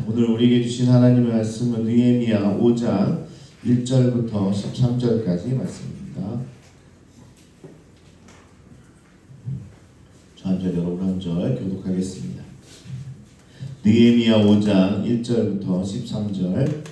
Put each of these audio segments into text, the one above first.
오늘 우리에게 주신 하나님의 말씀은 느헤미야 5장 1절부터 13절까지 말씀입니다. 저 한 절 여러분 한 절 교독하겠습니다. 느헤미야 5장 1절부터 13절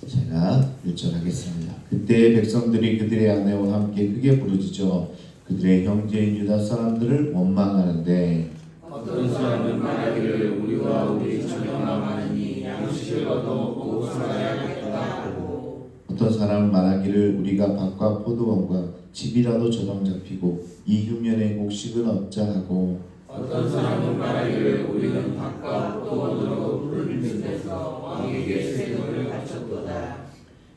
제가 1절 하겠습니다. 그때 백성들이 그들의 아내와 함께 크게 부르짖어 그들의 형제인 유다 사람들을 원망하는데 어떤 사람은 말하기를 우리와 우리 자녀가 많으니 양식을 얻어 먹고 살아야겠다 하고, 어떤 사람은 말하기를 우리가 밭과 포도원과 집이라도 저당 잡히고 이 흉년에 곡식을 얻자 하고, 어떤 사람은 말하기를 우리는 밭과 포도원으로 부를 데서 왕에게 세금을 바쳤도다.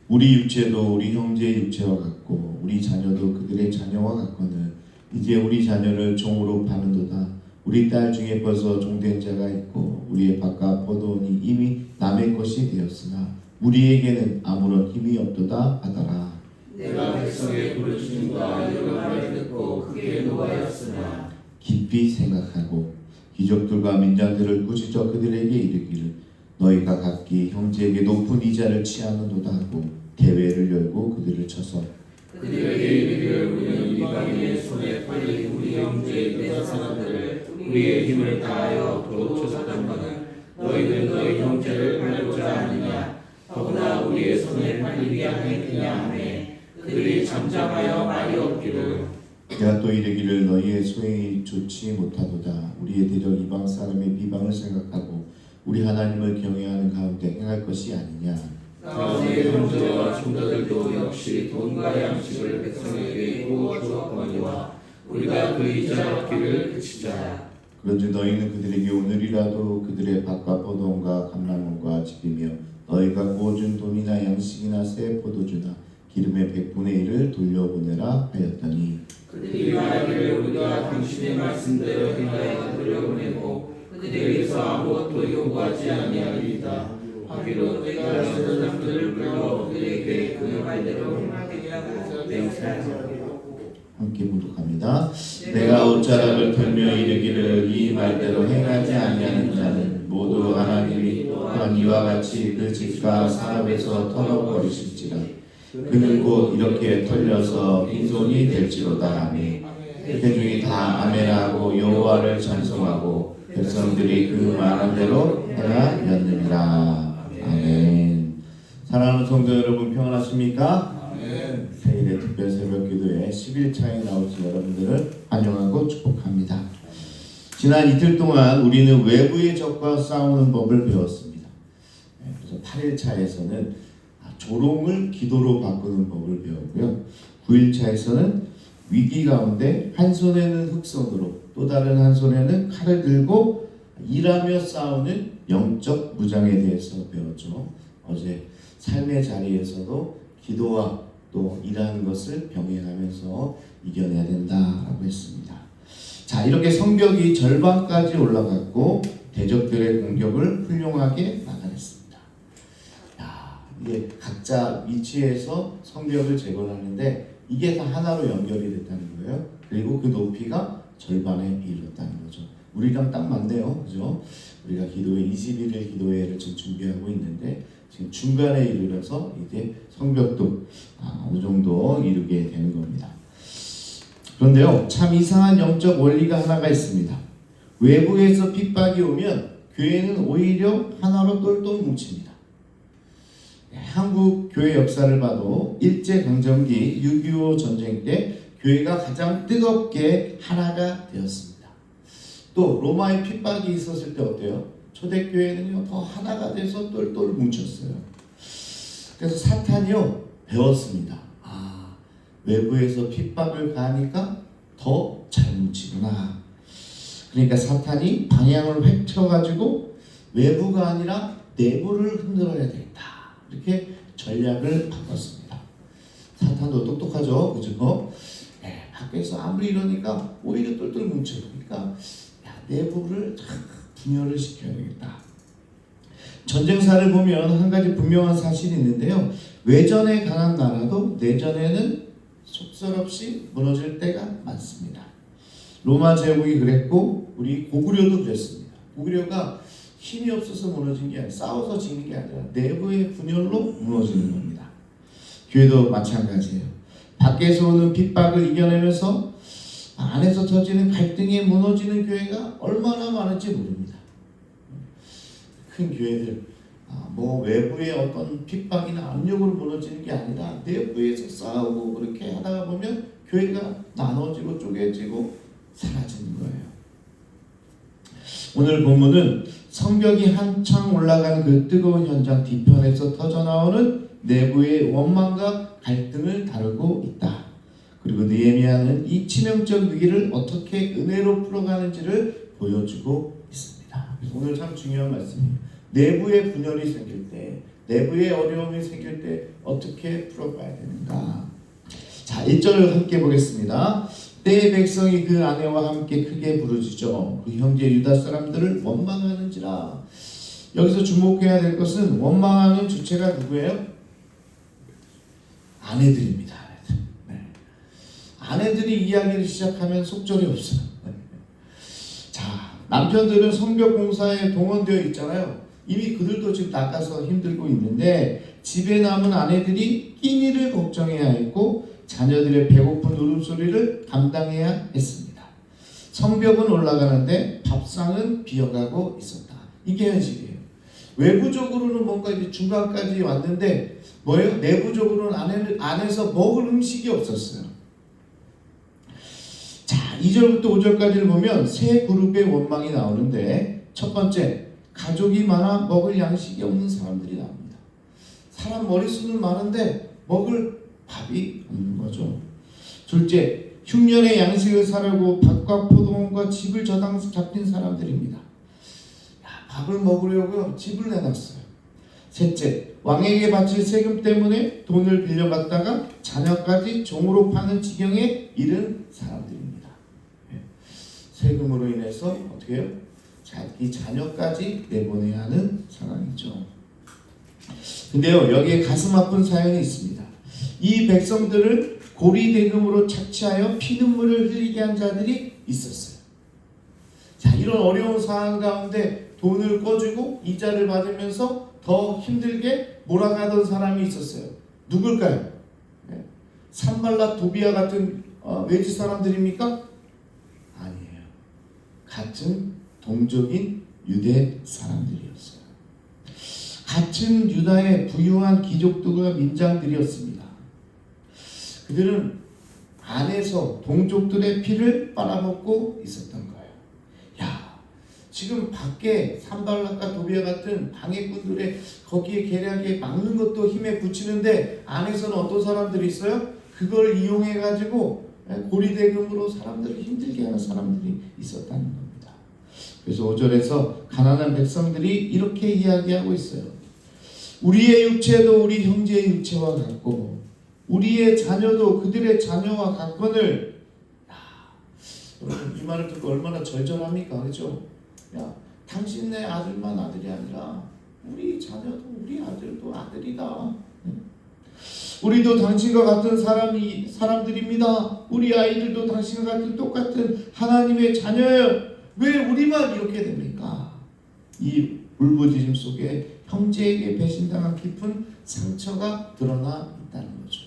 우리 육체도 우리 형제의 육체와 같고 우리 자녀도 그들의 자녀와 같거늘 이제 우리 자녀를 종으로 파는도다. 우리 딸 중에 벌써 종된 자가 있고 우리의 밭과 포도원이 이미 남의 것이 되었으나 우리에게는 아무런 힘이 없도다 하더라. 내가 백성의 부르짖음과 여러 말을 듣고 크게 노하였으나 깊이 생각하고 귀족들과 민장들을 꾸짖어 그들에게 이르기를 너희가 각기 형제에게 높은 이자를 취하는도다 하고 대회를 열고 그들을 쳐서 그들에게 이르기를 우리는 이방인의 손에 팔린 우리 형제의 유다 사람들을 우리의 힘을 다하여 도로 쫓았건을 너희는 너희 형제를 팔고자 하느냐 더구나 우리의 손에 팔리게 하겠느냐 하매 그들이 잠잠하여 말이 없기를 내가 또 이르기를 너희의 소행이 좋지 못하도다. 우리의 대적 이방 사람의 비방을 생각하고 우리 하나님을 경외하는 가운데 행할 것이 아니냐. 가운데 형제와 총자들도 역시 돈과 양식을 백성에게 부어 주었거니와 우리가 그 이자 얻기를 그치자. 그런즉 너희는 그들에게 오늘이라도 그들의 밭과 포도원과 감람원과 집이며 너희가 구워준 돈이나 양식이나 새 포도주나 기름의 100분의 1을 돌려보내라 하였더니 그들이 말하기를 우리가 당신의 말씀대로 행하여 돌려보내고 그들에게서 아무것도 요구하지 아니하리이다 하기로 내가 사람들을 불러 그들에게 그 말대로 행하겠다고 맹세하고 함께 묵독합니다. 내가 옷자락을 털며 이르기를 이 말대로 행하지 아니하는 자는 모두 하나님이 또한 이와 같이 그 집과 사업에서 털어버리실지라. 그는 곧 이렇게 털려서 빈손이 될지로다 하니 회중이 다 아멘하고 여호와를 찬송하고 백성들이 그 말한 대로 행하였느니라. 아멘. 사랑하는 성도 여러분 평안하십니까? 아멘. 생일의 특별 새벽 기도에 10일차에 나오신 여러분들을 환영하고 축복합니다. 지난 이틀 동안 우리는 외부의 적과 싸우는 법을 배웠습니다. 그래서 8일차에서는 조롱을 기도로 바꾸는 법을 배웠고요. 9일차에서는 위기 가운데 한 손에는 흑선으로 또 다른 한 손에는 칼을 들고 일하며 싸우는 영적 무장에 대해서 배웠죠. 어제 삶의 자리에서도 기도와 또 일하는 것을 병행하면서 이겨내야 된다라고 했습니다. 자, 이렇게 성벽이 절반까지 올라갔고 대적들의 공격을 훌륭하게 막아냈습니다. 이게 각자 위치에서 성벽을 재건하는데 이게 다 하나로 연결이 됐다는 거예요. 그리고 그 높이가 절반에 이르렀다는 거죠. 우리랑 딱 맞네요, 그죠? 우리가 기도회 21일 기도회를 지금 준비하고 있는데 지금 중간에 이르러서 이제 성벽도 어느 정도 이루게 되는 겁니다. 그런데요, 참 이상한 영적 원리가 하나가 있습니다. 외부에서 핍박이 오면 교회는 오히려 하나로 똘똘 뭉칩니다. 한국 교회 역사를 봐도 일제강점기 6.25 전쟁 때 교회가 가장 뜨겁게 하나가 되었습니다. 또 로마의 핍박이 있었을 때 어때요? 초대교회는요 더 하나가 돼서 똘똘 뭉쳤어요. 그래서 사탄이요 배웠습니다. 외부에서 핍박을 가하니까 더 잘 뭉치구나. 그러니까 사탄이 방향을 획쳐가지고 외부가 아니라 내부를 흔들어야 되겠다. 이렇게 전략을 바꿨습니다. 사탄도 똑똑하죠, 그죠? 밖에서 아무리 이러니까 오히려 똘똘 뭉쳐보니까 내부를 분열을 시켜야 되겠다. 전쟁사를 보면 한 가지 분명한 사실이 있는데요. 외전에 강한 나라도 내전에는 속절없이 무너질 때가 많습니다. 로마 제국이 그랬고 우리 고구려도 그랬습니다. 고구려가 힘이 없어서 무너진 게 아니라 싸워서 지는 게 아니라 내부의 분열로 무너지는 겁니다. 교회도 마찬가지예요. 밖에서 오는 핍박을 이겨내면서 안에서 터지는 갈등에 무너지는 교회가 얼마나 많은지 모릅니다. 큰 교회들 뭐 외부의 어떤 핍박이나 압력으로 무너지는 게 아니라 내부에서 싸우고 그렇게 하다가 보면 교회가 나눠지고 쪼개지고 사라지는 거예요. 오늘 본문은 성벽이 한창 올라가는 그 뜨거운 현장 뒤편에서 터져나오는 내부의 원망과 갈등을 다루고 있다. 그리고 느헤미야는 이 치명적 위기를 어떻게 은혜로 풀어가는지를 보여주고 있습니다. 오늘 참 중요한 말씀이에요. 내부의 분열이 생길 때, 내부의 어려움이 생길 때 어떻게 풀어가야 되는가. 자, 1절을 함께 보겠습니다. 때의 백성이 그 아내와 함께 크게 부르짖어 그 형제 유다 사람들을 원망하는지라. 여기서 주목해야 될 것은 원망하는 주체가 누구예요? 아내들입니다. 아내들. 네. 아내들이 이야기를 시작하면 속절이 없어요. 네. 자, 남편들은 성벽 공사에 동원되어 있잖아요. 이미 그들도 지금 나가서 힘들고 있는데 집에 남은 아내들이 끼니를 걱정해야 했고 자녀들의 배고픈 울음소리를 감당해야 했습니다. 성벽은 올라가는데 밥상은 비어가고 있었다. 이게 현실이에요. 외부적으로는 뭔가 이제 중간까지 왔는데 뭐예요? 내부적으로는 안에서 먹을 음식이 없었어요. 자, 2절부터 5절까지를 보면 세 그룹의 원망이 나오는데 첫 번째, 가족이 많아 먹을 양식이 없는 사람들이 나옵니다. 사람 머릿수는 많은데 먹을 밥이 없는 거죠. 둘째, 흉년의 양식을 사려고 밭과 포도원과 집을 잡힌 사람들입니다. 밥을 먹으려고 집을 내놨어요. 셋째, 왕에게 바칠 세금 때문에 돈을 빌려갔다가 자녀까지 종으로 파는 지경에 이른 사람들입니다. 세금으로 인해서 어떻게 해요? 자기 자녀까지 내보내야 하는 상황이죠. 근데요, 여기에 가슴 아픈 사연이 있습니다. 이 백성들을 고리대금으로 착취하여 피눈물을 흘리게 한 자들이 있었어요. 자, 이런 어려운 상황 가운데 돈을 꿔주고 이자를 받으면서 더 힘들게 몰아가던 사람이 있었어요. 누굴까요? 네. 산발랏 도비아 같은 외지 사람들입니까? 아니에요. 같은 동족인 유대 사람들이었어요. 같은 유다의 부유한 귀족들과 민장들이었습니다. 그들은 안에서 동족들의 피를 빨아먹고 있었던 거예요. 야, 지금 밖에 산발락과 도비아 같은 방해꾼들의 거기에 계략에 막는 것도 힘에 붙이는데 안에서는 어떤 사람들이 있어요? 그걸 이용해 가지고 고리대금으로 사람들을 힘들게 하는 사람들이 있었다는 겁니다. 그래서 5절에서 가난한 백성들이 이렇게 이야기하고 있어요. 우리의 육체도 우리 형제의 육체와 같고 우리의 자녀도 그들의 자녀와 같거늘. 여러분, 이 말을 듣고 얼마나 절절합니까? 그렇죠? 야, 당신네 아들만 아들이 아니라 우리 자녀도 우리 아들도 아들이다. 우리도 당신과 같은 사람들입니다. 우리 아이들도 당신과 같은 똑같은 하나님의 자녀예요. 왜 우리만 이렇게 됩니까? 이 울부짖음 속에 형제에게 배신당한 깊은 상처가 드러나 있다는 거죠.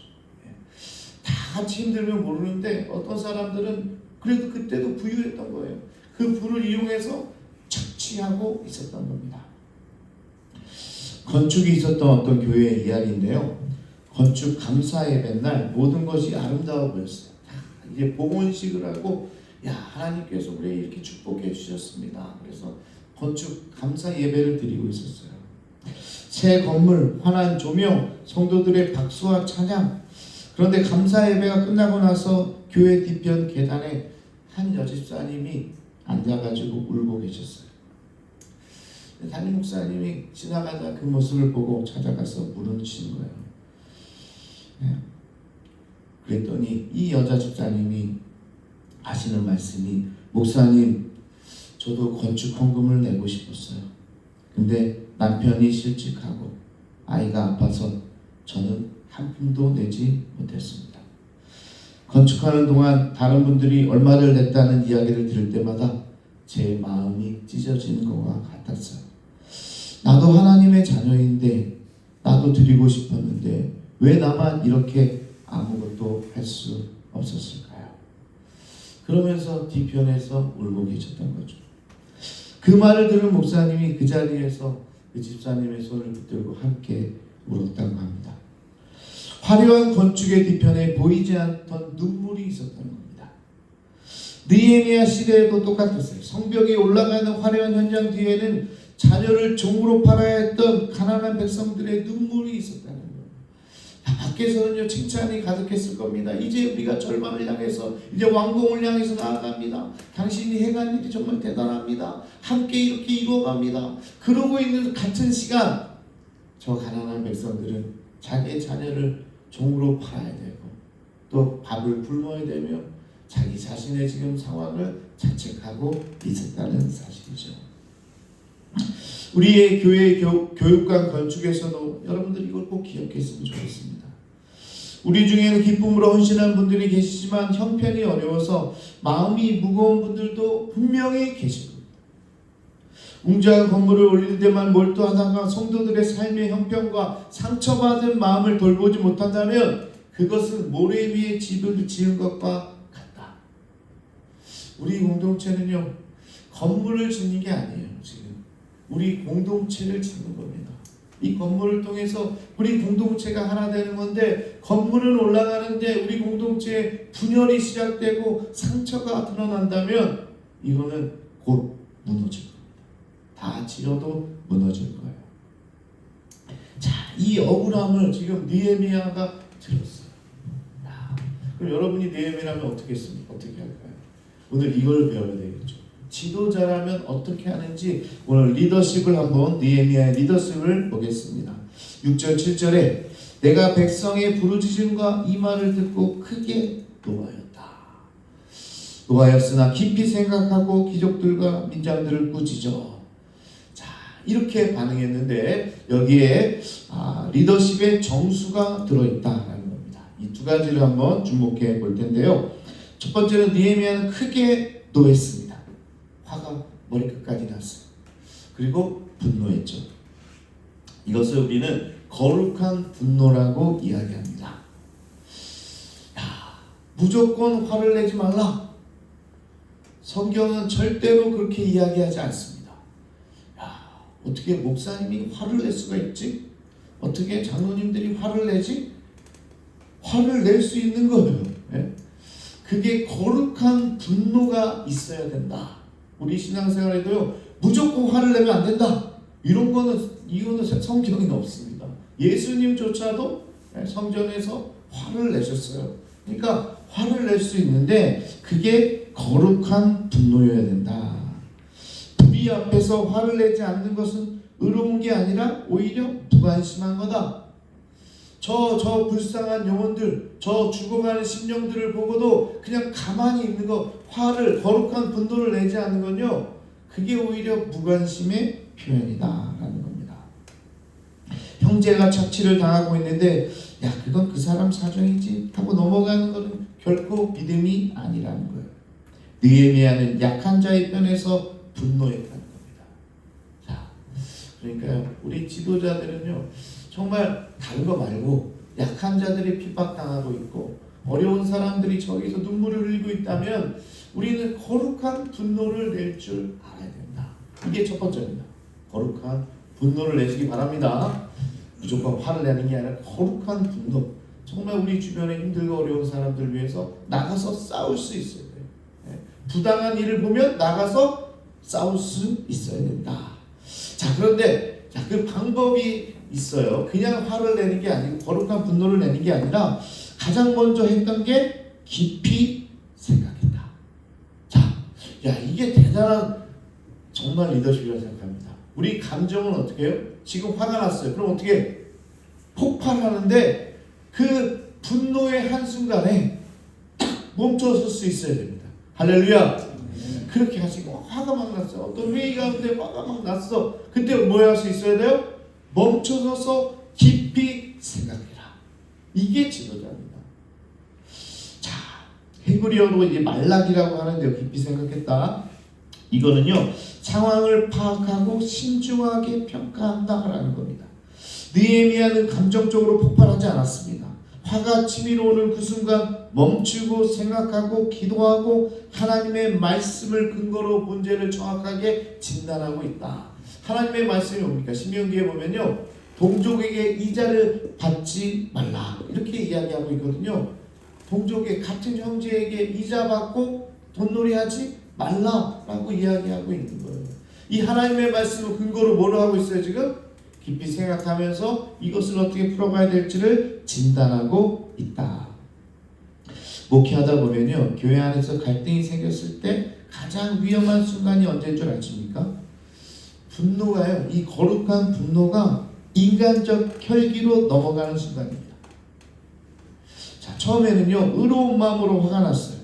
다 같이 힘들면 모르는데 어떤 사람들은 그래도 그때도 부유했던 거예요. 그 부를 이용해서 착취하고 있었던 겁니다. 건축이 있었던 어떤 교회의 이야기인데요. 건축 감사 예배 날 모든 것이 아름다워 보였어요. 이제 복원식을 하고 야, 하나님께서 우리 이렇게 축복해 주셨습니다. 그래서 건축 감사 예배를 드리고 있었어요. 새 건물, 환한 조명, 성도들의 박수와 찬양. 그런데 감사 예배가 끝나고 나서 교회 뒤편 계단에 한 여집사님이 앉아가지고 울고 계셨어요. 담임 목사님이 지나가다 그 모습을 보고 찾아가서 물어주신 거예요. 네. 그랬더니 이 여자 집사님이 하시는 말씀이, 목사님, 저도 건축 헌금을 내고 싶었어요. 근데 남편이 실직하고 아이가 아파서 저는 한 푼도 내지 못했습니다. 건축하는 동안 다른 분들이 얼마를 냈다는 이야기를 들을 때마다 제 마음이 찢어지는 것과 같았어요. 나도 하나님의 자녀인데 나도 드리고 싶었는데 왜 나만 이렇게 아무것도 할 수 없었을까요? 그러면서 뒤편에서 울고 계셨던 거죠. 그 말을 들은 목사님이 그 자리에서 그 집사님의 손을 붙들고 함께 울었다고 합니다. 화려한 건축의 뒤편에 보이지 않던 눈물이 있었다는 겁니다. 느헤미야 시대에도 똑같았어요. 성벽에 올라가는 화려한 현장 뒤에는 자녀를 종으로 팔아야 했던 가난한 백성들의 눈물이 있었다는 거예요. 밖에서는요 칭찬이 가득했을 겁니다. 이제 우리가 절반을 향해서 이제 왕궁을 향해서 나아갑니다. 당신이 행한 일이 정말 대단합니다. 함께 이렇게 이루어갑니다. 그러고 있는 같은 시간 저 가난한 백성들은 자기의 자녀를 종으로 팔아야 되고 또 밥을 굶어야 되며 자기 자신의 지금 상황을 자책하고 있었다는 사실이죠. 우리의 교회 교육관 건축에서도 여러분들 이걸 꼭 기억했으면 좋겠습니다. 우리 중에는 기쁨으로 헌신한 분들이 계시지만 형편이 어려워서 마음이 무거운 분들도 분명히 계실 겁니다. 웅장한 건물을 올릴 때만 몰두하다가 성도들의 삶의 형편과 상처받은 마음을 돌보지 못한다면 그것은 모래 위에 집을 지은 것과 같다. 우리 공동체는요 건물을 짓는 게 아니에요. 지금 우리 공동체를 짓는 겁니다. 이 건물을 통해서 우리 공동체가 하나 되는 건데 건물은 올라가는데 우리 공동체에 분열이 시작되고 상처가 드러난다면 이거는 곧 무너질 겁니다. 다 지어도 무너질 거예요. 자, 이 억울함을 지금 느헤미야가 들었어요. 그럼 여러분이 느헤미야라면 어떻게 했습니까? 어떻게 할까요? 오늘 이걸 배워야 되겠죠. 지도자라면 어떻게 하는지 오늘 리더십을 한번 느헤미야의 리더십을 보겠습니다. 6절 7절에 내가 백성의 부르짖음과 이 말을 듣고 크게 노하였다. 노하였으나 깊이 생각하고 귀족들과 민장들을 꾸짖어. 자, 이렇게 반응했는데 여기에 리더십의 정수가 들어있다라는 겁니다. 이 두 가지를 한번 주목해 볼 텐데요. 첫 번째는 느헤미야는 크게 노했습니다. 화가 머리끝까지 났어요. 그리고 분노했죠. 이것을 우리는 거룩한 분노라고 이야기합니다. 야, 무조건 화를 내지 말라. 성경은 절대로 그렇게 이야기하지 않습니다. 야, 어떻게 목사님이 화를 낼 수가 있지? 어떻게 장로님들이 화를 내지? 화를 낼 수 있는 거예요. 네? 그게 거룩한 분노가 있어야 된다. 우리 신앙생활에도요 무조건 화를 내면 안 된다. 이거는 성경에 없습니다. 예수님조차도 성전에서 화를 내셨어요. 그러니까 화를 낼 수 있는데 그게 거룩한 분노여야 된다. 불의 앞에서 화를 내지 않는 것은 의로운 게 아니라 오히려 무관심한 거다. 저 불쌍한 영혼들, 저 죽어가는 심령들을 보고도 그냥 가만히 있는 거, 화를, 거룩한 분노를 내지 않는 건요, 그게 오히려 무관심의 표현이다라는 겁니다. 형제가 착취를 당하고 있는데 야, 그건 그 사람 사정이지 하고 넘어가는 것은 결코 믿음이 아니라는 거예요. 느헤미야는 약한 자의 편에서 분노했다는 겁니다. 자, 그러니까요, 우리 지도자들은요, 정말 다른 거 말고 약한 자들이 핍박당하고 있고 어려운 사람들이 저기서 눈물을 흘리고 있다면 우리는 거룩한 분노를 낼 줄 알아야 된다. 이게 첫 번째입니다. 거룩한 분노를 내시기 바랍니다. 무조건 화를 내는 게 아니라 거룩한 분노. 정말 우리 주변에 힘들고 어려운 사람들을 위해서 나가서 싸울 수 있어야 돼요. 부당한 일을 보면 나가서 싸울 수 있어야 된다. 자, 그런데 그 방법이 있어요. 그냥 화를 내는 게 아니고 거룩한 분노를 내는 게 아니라 가장 먼저 했던 게 깊이 생각했다. 자, 야, 이게 대단한 정말 리더십이라고 생각합니다. 우리 감정은 어떻게 해요? 지금 화가 났어요. 그럼 어떻게 폭발하는데 그 분노의 한순간에 멈춰설 수 있어야 됩니다. 할렐루야. 그렇게 하시고 화가 막 났어요. 어떤 회의 가운데 화가 막 났어. 그때 뭐 할 수 있어야 돼요? 멈춰서서 깊이 생각해라. 이게 지도자입니다. 자, 히브리어로 이제 말락이라고 하는데요. 깊이 생각했다. 이거는요, 상황을 파악하고 신중하게 평가한다라는 겁니다. 느헤미야는 감정적으로 폭발하지 않았습니다. 화가 치밀어 오는 그 순간 멈추고 생각하고 기도하고 하나님의 말씀을 근거로 문제를 정확하게 진단하고 있다. 하나님의 말씀이 뭡니까? 신명기에 보면요, 동족에게 이자를 받지 말라 이렇게 이야기하고 있거든요. 동족의 같은 형제에게 이자 받고 돈놀이하지 말라라고 이야기하고 있는 거예요. 이 하나님의 말씀을 근거로 뭐를 하고 있어요? 지금 깊이 생각하면서 이것을 어떻게 풀어가야 될지를 진단하고 있다. 목회하다 보면요, 교회 안에서 갈등이 생겼을 때 가장 위험한 순간이 언제인 줄 아십니까? 분노가요, 이 거룩한 분노가 인간적 혈기로 넘어가는 순간입니다. 자, 처음에는요, 의로운 마음으로 화가 났어요.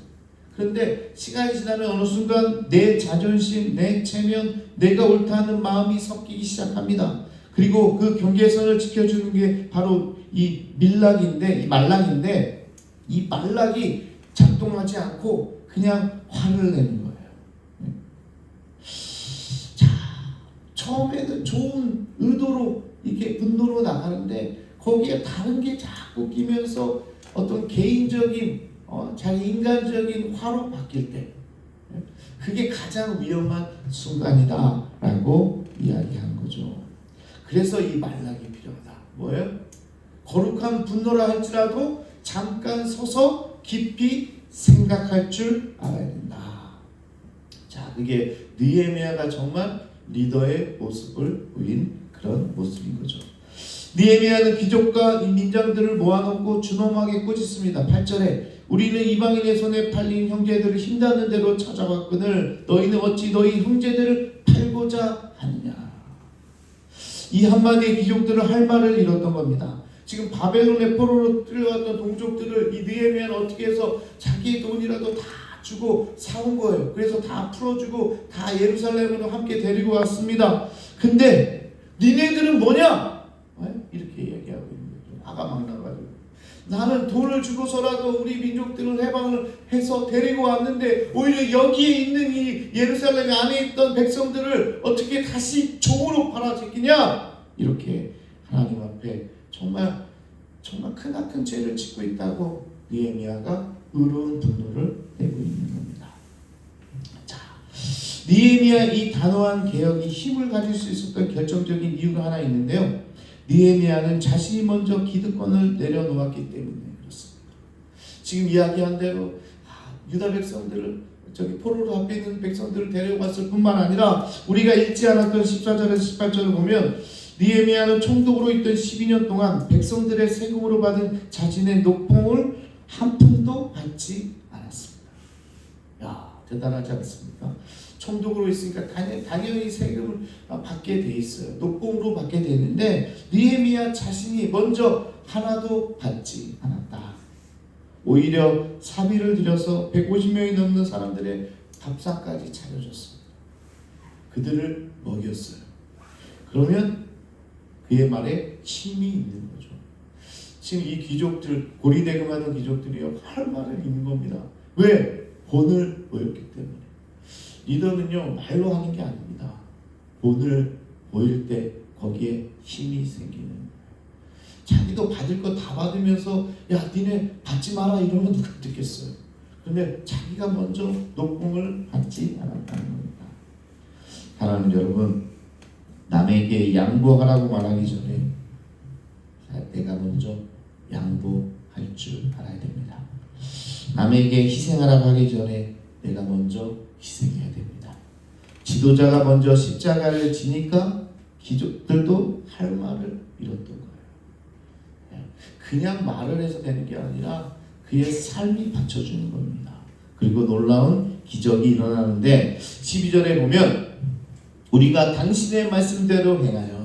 그런데 시간이 지나면 어느 순간 내 자존심, 내 체면, 내가 옳다는 마음이 섞이기 시작합니다. 그리고 그 경계선을 지켜주는 게 바로 이 말락인데 이 말락이 작동하지 않고 그냥 화를 내는 거예요. 자, 처음에는 좋은 의도로 이렇게 분노로 나가는데 거기에 다른 게 자꾸 끼면서 어떤 개인적인 자기 인간적인 화로 바뀔 때 그게 가장 위험한 순간이다라고 이야기한 거죠. 그래서 이 말락이 필요하다. 뭐예요? 거룩한 분노라 할지라도 잠깐 서서 깊이 생각할 줄 알아야 된다. 자, 그게 느헤미야가 정말 리더의 모습을 보인 그런 모습인 거죠. 느헤미야는 귀족과 민장들을 모아놓고 준엄하게 꾸짖습니다. 8절에 우리는 이방인의 손에 팔린 형제들을 힘닿는 대로 찾아왔거늘 너희는 어찌 너희 형제들을 팔고자 하느냐. 이 한마디의 귀족들은 할 말을 잃었던 겁니다. 지금 바벨론의 포로로 끌려왔던 동족들을 이 느헤미야는 어떻게 해서 자기의 돈이라도 다 주고 사온 거예요. 그래서 다 풀어주고 다 예루살렘으로 함께 데리고 왔습니다. 근데 니네들은 뭐냐? 이렇게 얘기하고 있는 거죠. 화가 막 나가지고 나는 돈을 주고서라도 우리 민족들을 해방을 해서 데리고 왔는데 오히려 여기에 있는 이 예루살렘 안에 있던 백성들을 어떻게 다시 종으로 팔아제끼냐? 이렇게 하나님 앞에 정말 크나큰 죄를 짓고 있다고 느헤미야가 의로운 분노를 내고 있는 겁니다. 자, 느헤미야 이 단호한 개혁이 힘을 가질 수 있었던 결정적인 이유가 하나 있는데요. 느헤미야는 자신이 먼저 기득권을 내려놓았기 때문에 그렇습니다. 지금 이야기한 대로 유다 백성들을 포로로 앞에 있는 백성들을 데려갔을 뿐만 아니라 우리가 읽지 않았던 14절에서 18절을 보면 느헤미야는 총독으로 있던 12년 동안 백성들의 세금으로 받은 자신의 녹봉을 한 푼도 받지 않았습니다. 야, 대단하지 않습니까? 총독으로 있으니까 당연히 세금을 받게 돼 있어요. 녹봉으로 받게 되는데 느헤미야 자신이 먼저 하나도 받지 않았다. 오히려 사비를 들여서 150명이 넘는 사람들의 밥상까지 차려줬습니다. 그들을 먹였어요. 그러면 그의 말에 힘이 있는 거죠. 지금 이 귀족들, 고리대금하는 귀족들이요, 할 말을 있는 겁니다. 왜? 본을 보였기 때문에. 리더는요, 말로 하는 게 아닙니다. 본을 보일 때 거기에 힘이 생기는 거예요. 자기도 받을 거 다 받으면서 야, 니네 받지 마라 이러면 누가 듣겠어요. 그런데 자기가 먼저 녹봉을 받지 않았다는 겁니다. 사랑하는 여러분, 남에게 양보하라고 말하기 전에 내가 먼저 양보할 줄 알아야 됩니다. 남에게 희생하라고 하기 전에 내가 먼저 희생해야 됩니다. 지도자가 먼저 십자가를 지니까 귀족들도 할 말을 잃었던 거예요. 그냥 말을 해서 되는 게 아니라 그의 삶이 받쳐주는 겁니다. 그리고 놀라운 기적이 일어나는데 12절에 보면 우리가 당신의 말씀대로 행하여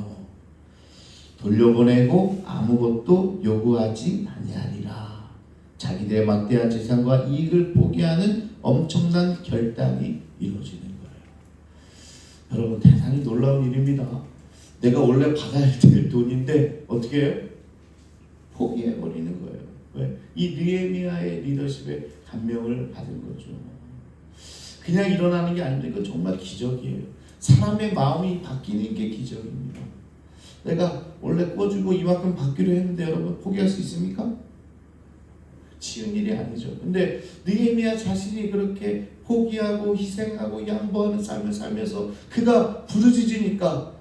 돌려보내고 아무것도 요구하지 아니하리라. 자기들의 막대한 재산과 이익을 포기하는 엄청난 결단이 이루어지는 거예요. 여러분, 대단히 놀라운 일입니다. 내가 원래 받아야 될 돈인데 어떻게 해요? 포기해버리는 거예요. 왜? 이 느헤미야의 리더십에 감명을 받은 거죠. 그냥 일어나는 게 아닌데 이건 정말 기적이에요. 사람의 마음이 바뀌는 게 기적입니다. 내가 원래 꿔주고 이만큼 받기로 했는데 여러분 포기할 수 있습니까? 쉬운 일이 아니죠. 근데 느헤미야 자신이 그렇게 포기하고 희생하고 양보하는 삶을 살면서 그가 부르짖으니까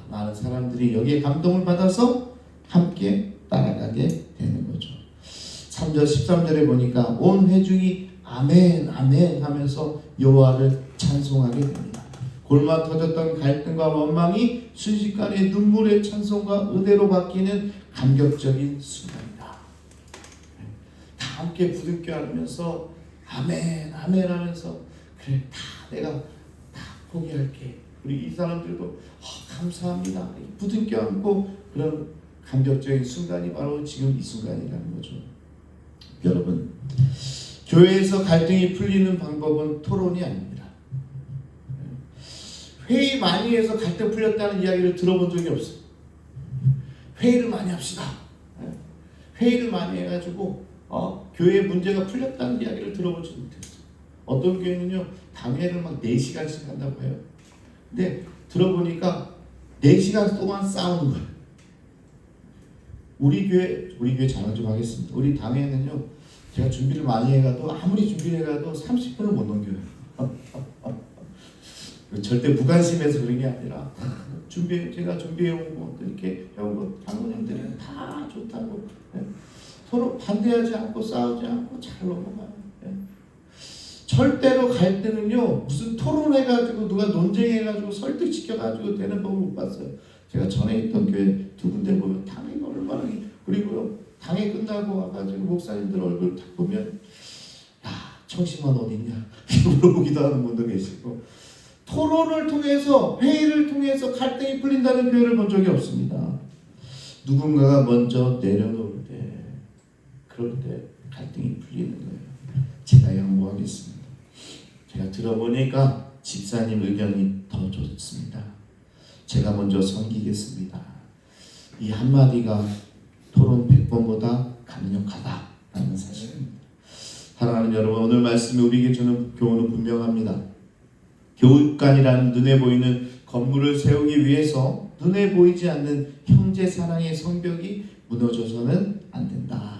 나는 사람들이 여기에 감동을 받아서 함께 따라가게 되는 거죠. 3절 13절에 보니까 온 회중이 아멘 아멘 하면서 여호와를 찬송하게 됩니다. 골마 터졌던 갈등과 원망이 순식간에 눈물의 찬송과 은혜로 바뀌는 감격적인 순간이다. 다 함께 부둥켜 안으면서 아멘 아멘 하면서 그래 다 내가 다 포기할게. 우리 이 사람들도 감사합니다. 부둥켜 안고 그런 감격적인 순간이 바로 지금 이 순간이라는 거죠. 여러분, 교회에서 갈등이 풀리는 방법은 토론이 아닙니다. 회의 많이 해서 갈등 풀렸다는 이야기를 들어본 적이 없어요. 회의를 많이 합시다. 회의를 많이 해가지고 교회 문제가 풀렸다는 이야기를 들어보지 못했어요. 어떤 교회는요 당회를 막 4시간씩 한다고 해요. 근데 들어보니까 4시간 동안 싸우는 거예요. 우리 교회 자랑 좀 하겠습니다. 우리 당회는요 제가 준비를 많이 해가도 아무리 준비를 해가도 30분을 못 넘겨요. 절대 무관심해서 그런 게 아니라 제가 준비해온 거 이렇게 해온 거 장로님들이 다 좋다고 서로 반대하지 않고 싸우지 않고 잘 넘어가요. 절대로 갈등은요 무슨 토론해가지고 누가 논쟁해가지고 설득시켜가지고 되는 법을 못 봤어요. 제가 전에 있던 교회 2군데 보면 당회가 얼마나 그리고요 당회 끝나고 와가지고 목사님들 얼굴 딱 보면 청심환 어딨냐 물어보기도 하는 분도 계시고 토론을 통해서 회의를 통해서 갈등이 풀린다는 교회를 본 적이 없습니다. 누군가가 먼저 내려놓을 때 그럴 때 갈등이 풀리는 거예요. 제가 양보하겠습니다. 제가 들어보니까 집사님 의견이 더 좋습니다. 제가 먼저 섬기겠습니다. 이 한마디가 토론 100번보다 강력하다라는 사실입니다. 사랑하는 여러분, 오늘 말씀이 우리에게 주는 교훈은 분명합니다. 교육관이라는 눈에 보이는 건물을 세우기 위해서 눈에 보이지 않는 형제 사랑의 성벽이 무너져서는 안 된다.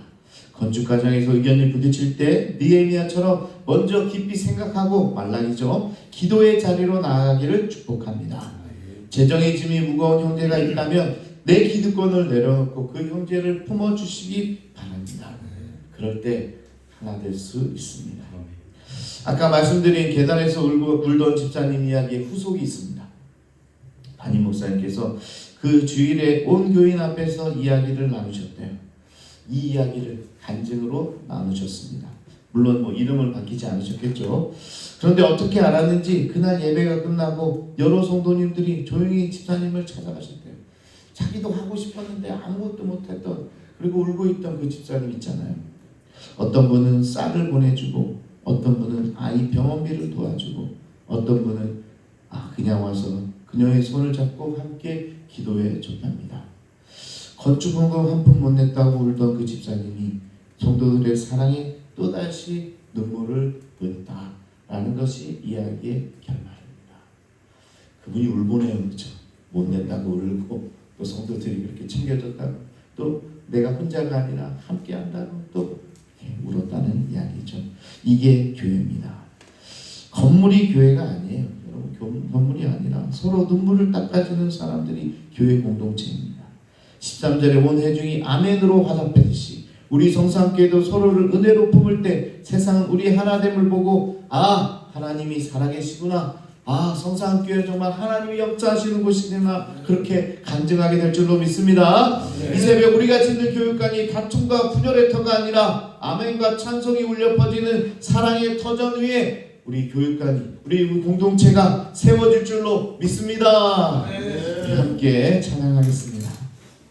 건축 과정에서 의견이 부딪힐 때 느헤미야처럼 먼저 깊이 생각하고 말라기죠. 기도의 자리로 나아가기를 축복합니다. 재정의 짐이 무거운 형제가 있다면 내 기득권을 내려놓고 그 형제를 품어주시기 바랍니다. 그럴 때 하나 될 수 있습니다. 아까 말씀드린 계단에서 울던 집사님 이야기의 후속이 있습니다. 담임 목사님께서 그 주일에 온 교인 앞에서 이야기를 나누셨대요. 이 이야기를 간증으로 나누셨습니다. 물론 이름을 바뀌지 않으셨겠죠. 그런데 어떻게 알았는지 그날 예배가 끝나고 여러 성도님들이 조용히 집사님을 찾아가셨대요. 자기도 하고 싶었는데 아무것도 못했던 그리고 울고 있던 그 집사님 있잖아요. 어떤 분은 쌀을 보내주고 어떤 분은 아이 병원비를 도와주고 어떤 분은 그냥 와서 그녀의 손을 잡고 함께 기도해 줬답니다. 건축원금 한 푼 못 냈다고 울던 그 집사님이 성도들의 사랑에 또다시 눈물을 보였다라는 것이 이야기의 결말입니다. 그분이 울보네요. 그렇죠? 못 냈다고 울고 또 성도들이 그렇게 챙겨줬다고 또 내가 혼자가 아니라 함께 한다고 또 울었다는 이야기죠. 이게 교회입니다. 건물이 교회가 아니에요. 여러분, 건물이 아니라 서로 눈물을 닦아주는 사람들이 교회 공동체입니다. 13절에 온 회중이 아멘으로 화답했듯이 우리 성삼교회도 서로를 은혜로 품을 때 세상은 우리 하나됨을 보고 하나님이 살아계시구나. 성삼교회는 정말 하나님이 역사하시는 곳이구나. 그렇게 간증하게 될 줄로 믿습니다. 이 새벽 우리가 짓는 교육관이 다툼과 분열의 터가 아니라 아멘과 찬송이 울려 퍼지는 사랑의 터전 위에 우리 교육관이 우리 공동체가 세워질 줄로 믿습니다. 함께 찬양하겠습니다.